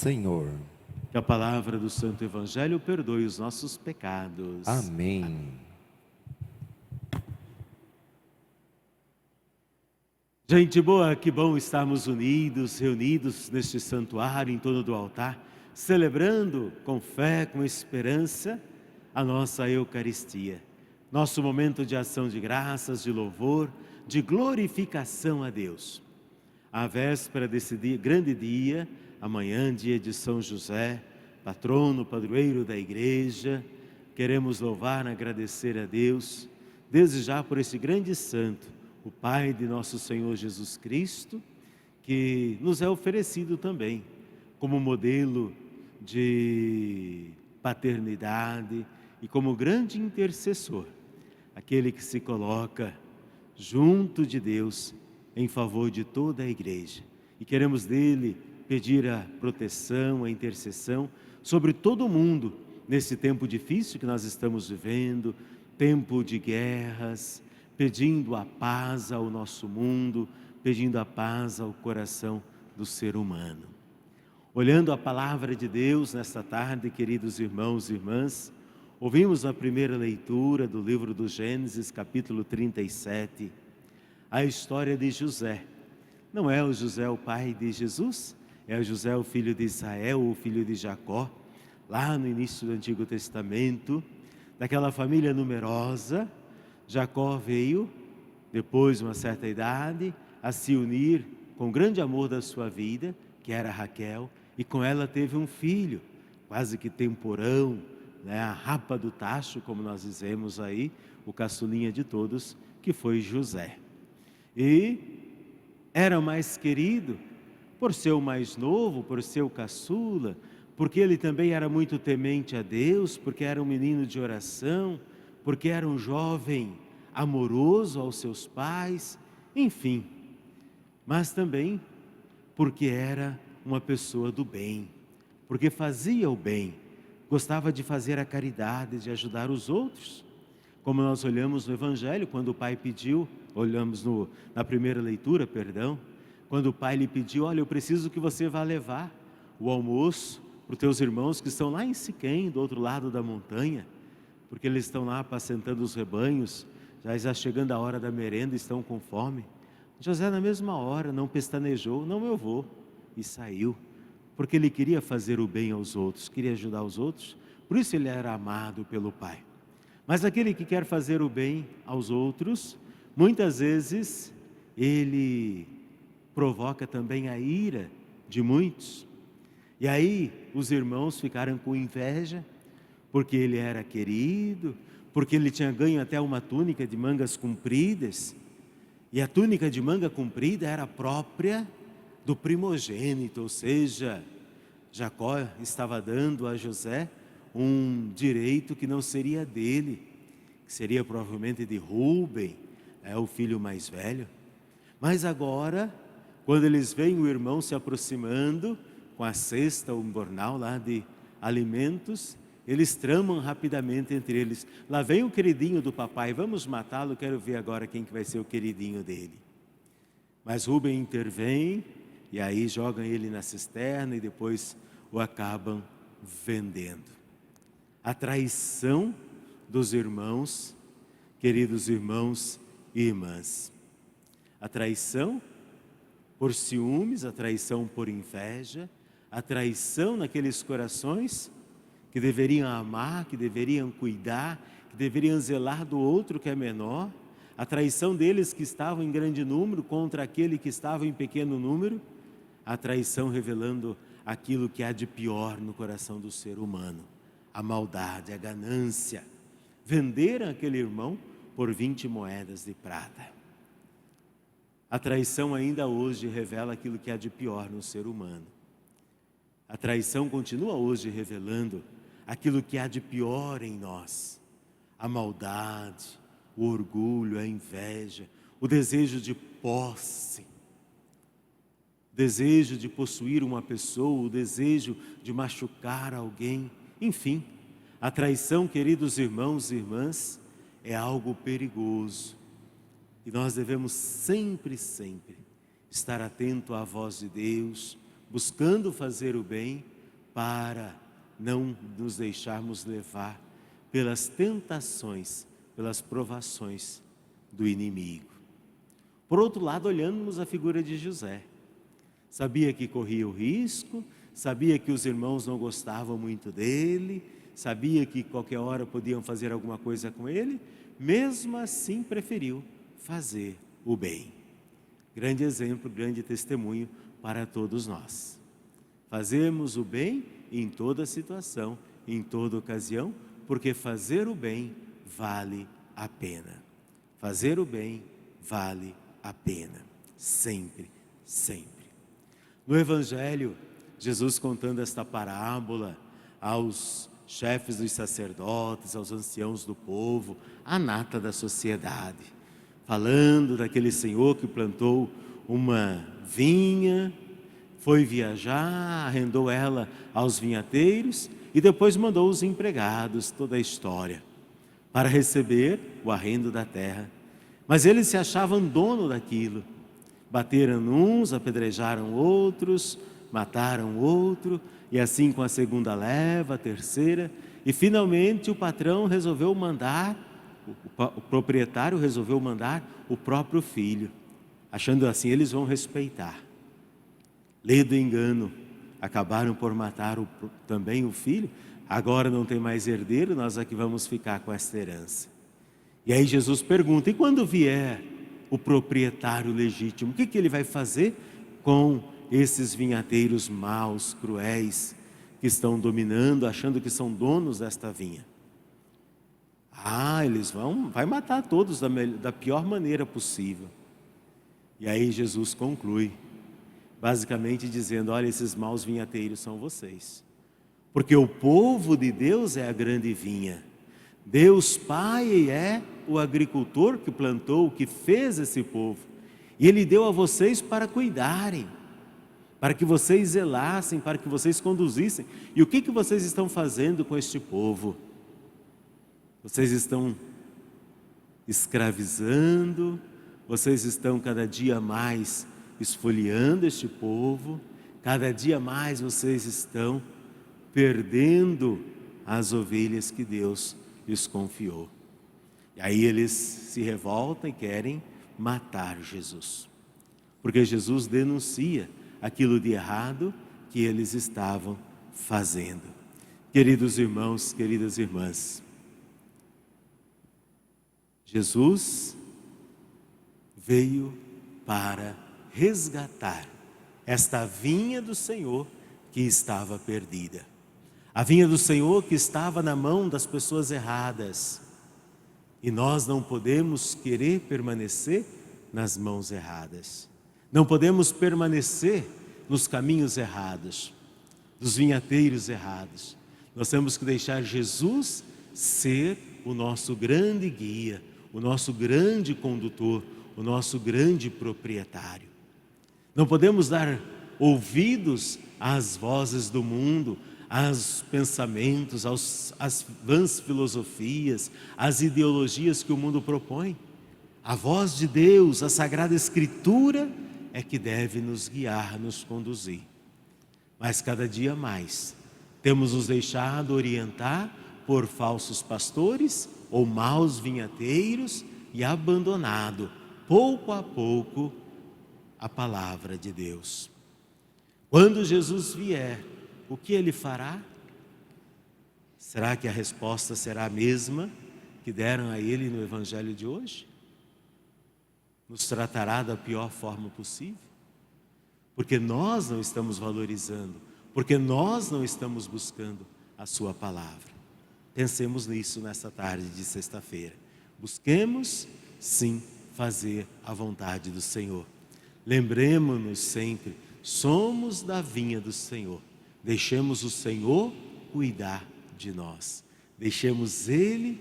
Senhor. Que a palavra do Santo Evangelho perdoe os nossos pecados. Amém. Gente boa, que bom estarmos unidos, reunidos neste santuário, em torno do altar, celebrando com fé, com esperança, a nossa Eucaristia. Nosso momento de ação de graças, de louvor, de glorificação a Deus. À véspera desse grande dia, amanhã, dia de São José, patrono, padroeiro da igreja, queremos louvar e agradecer a Deus, desde já por esse grande santo, o Pai de nosso Senhor Jesus Cristo, que nos é oferecido também como modelo de paternidade e como grande intercessor, aquele que se coloca junto de Deus em favor de toda a igreja. E queremos dele pedir a proteção, a intercessão sobre todo mundo nesse tempo difícil que nós estamos vivendo, tempo de guerras, pedindo a paz ao nosso mundo, pedindo a paz ao coração do ser humano. Olhando a palavra de Deus nesta tarde, queridos irmãos e irmãs, ouvimos a primeira leitura do livro do Gênesis, capítulo 37, a história de José. Não é o José o pai de Jesus? É o José o filho de Israel, o filho de Jacó, lá no início do Antigo Testamento, daquela família numerosa. Jacó veio, depois de uma certa idade, a se unir com o grande amor da sua vida, que era Raquel, e com ela teve um filho, quase que temporão, né? A rapa do tacho, como nós dizemos aí, o caçulinha de todos, que foi José. E era mais querido por ser o mais novo, por ser o caçula, porque ele também era muito temente a Deus, porque era um menino de oração, porque era um jovem amoroso aos seus pais, enfim. Mas também porque era uma pessoa do bem, porque fazia o bem, gostava de fazer a caridade, de ajudar os outros. Como nós olhamos no Evangelho, quando o pai pediu, olhamos na primeira leitura, perdão, quando o pai lhe pediu, olha, eu preciso que você vá levar o almoço para os teus irmãos que estão lá em Siquém, do outro lado da montanha, porque eles estão lá apacentando os rebanhos, já está chegando a hora da merenda, estão com fome. José na mesma hora não pestanejou, não, eu vou, e saiu, porque ele queria fazer o bem aos outros, queria ajudar os outros, por isso ele era amado pelo pai. Mas aquele que quer fazer o bem aos outros, muitas vezes ele provoca também a ira de muitos. E aí os irmãos ficaram com inveja, porque ele era querido, porque ele tinha ganho até uma túnica de mangas compridas, e a túnica de manga comprida era própria do primogênito, ou seja, Jacó estava dando a José um direito que não seria dele, que seria provavelmente de Rúben, o filho mais velho. Mas agora, quando eles veem o irmão se aproximando com a cesta, um bornal lá de alimentos, eles tramam rapidamente entre eles, lá vem o queridinho do papai, vamos matá-lo, quero ver agora quem que vai ser o queridinho dele. Mas Rúben intervém, e aí jogam ele na cisterna e depois o acabam vendendo. A traição dos irmãos, queridos irmãos e irmãs. A traição por ciúmes, a traição por inveja, a traição naqueles corações que deveriam amar, que deveriam cuidar, que deveriam zelar do outro que é menor, a traição deles que estavam em grande número contra aquele que estava em pequeno número, a traição revelando aquilo que há de pior no coração do ser humano, a maldade, a ganância. Venderam aquele irmão por 20 moedas de prata. A traição ainda hoje revela aquilo que há de pior no ser humano. A traição continua hoje revelando aquilo que há de pior em nós, a maldade, o orgulho, a inveja, o desejo de posse, o desejo de possuir uma pessoa, o desejo de machucar alguém, enfim, a traição, queridos irmãos e irmãs, é algo perigoso e nós devemos sempre, sempre estar atento à voz de Deus, buscando fazer o bem, para não nos deixarmos levar pelas tentações, pelas provações do inimigo. Por outro lado, olhamos a figura de José. Sabia que corria o risco, sabia que os irmãos não gostavam muito dele, sabia que qualquer hora podiam fazer alguma coisa com ele, mesmo assim preferiu fazer o bem. Grande exemplo, grande testemunho para todos nós. Fazemos o bem em toda situação, em toda ocasião, porque fazer o bem vale a pena. Fazer o bem vale a pena. Sempre, sempre. No Evangelho, Jesus contando esta parábola aos chefes dos sacerdotes, aos anciãos do povo, à nata da sociedade, falando daquele senhor que plantou uma vinha, foi viajar, arrendou ela aos vinhateiros e depois mandou os empregados, toda a história, para receber o arrendo da terra. Mas eles se achavam dono daquilo. Bateram uns, apedrejaram outros, mataram outro, e assim com a segunda leva, a terceira, e finalmente o patrão resolveu mandar, o proprietário resolveu mandar o próprio filho, achando assim eles vão respeitar. Ledo engano, acabaram por matar também o filho, agora não tem mais herdeiro, nós aqui vamos ficar com esta herança. E aí Jesus pergunta, e quando vier o proprietário legítimo, o que ele vai fazer com esses vinhateiros maus, cruéis, que estão dominando, achando que são donos desta vinha? Eles vai matar todos da pior maneira possível. E aí Jesus conclui, basicamente dizendo, olha, esses maus vinhateiros são vocês. Porque o povo de Deus é a grande vinha. Deus Pai é o agricultor que plantou, que fez esse povo. E Ele deu a vocês para cuidarem, para que vocês zelassem, para que vocês conduzissem. E o que vocês estão fazendo com este povo? Vocês estão escravizando, vocês estão cada dia mais esfoliando este povo, cada dia mais vocês estão perdendo as ovelhas que Deus lhes confiou. E aí eles se revoltam e querem matar Jesus, porque Jesus denuncia aquilo de errado que eles estavam fazendo. Queridos irmãos, queridas irmãs, Jesus veio para resgatar esta vinha do Senhor que estava perdida. A vinha do Senhor que estava na mão das pessoas erradas. E nós não podemos querer permanecer nas mãos erradas. Não podemos permanecer nos caminhos errados, dos vinhateiros errados. Nós temos que deixar Jesus ser o nosso grande guia, o nosso grande condutor, o nosso grande proprietário. Não podemos dar ouvidos às vozes do mundo, aos pensamentos, às vãs filosofias, às ideologias que o mundo propõe. A voz de Deus, a Sagrada Escritura, é que deve nos guiar, nos conduzir. Mas cada dia mais temos nos deixado orientar por falsos pastores ou maus vinhateiros e abandonado, pouco a pouco, a palavra de Deus. Quando Jesus vier, o que Ele fará? Será que a resposta será a mesma que deram a Ele no Evangelho de hoje? Nos tratará da pior forma possível? Porque nós não estamos valorizando, porque nós não estamos buscando a Sua palavra. Pensemos nisso nesta tarde de sexta-feira. Busquemos, sim, fazer a vontade do Senhor. Lembremos-nos sempre, somos da vinha do Senhor. Deixemos o Senhor cuidar de nós. Deixemos Ele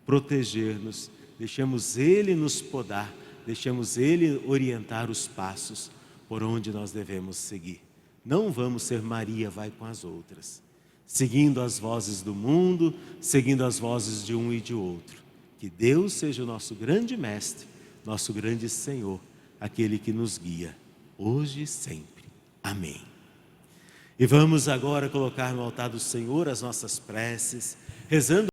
proteger-nos. Deixemos Ele nos podar. Deixemos Ele orientar os passos por onde nós devemos seguir. Não vamos ser Maria vai com as outras, seguindo as vozes do mundo, seguindo as vozes de um e de outro. Que Deus seja o nosso grande mestre, nosso grande Senhor, aquele que nos guia, hoje e sempre. Amém. E vamos agora colocar no altar do Senhor as nossas preces, rezando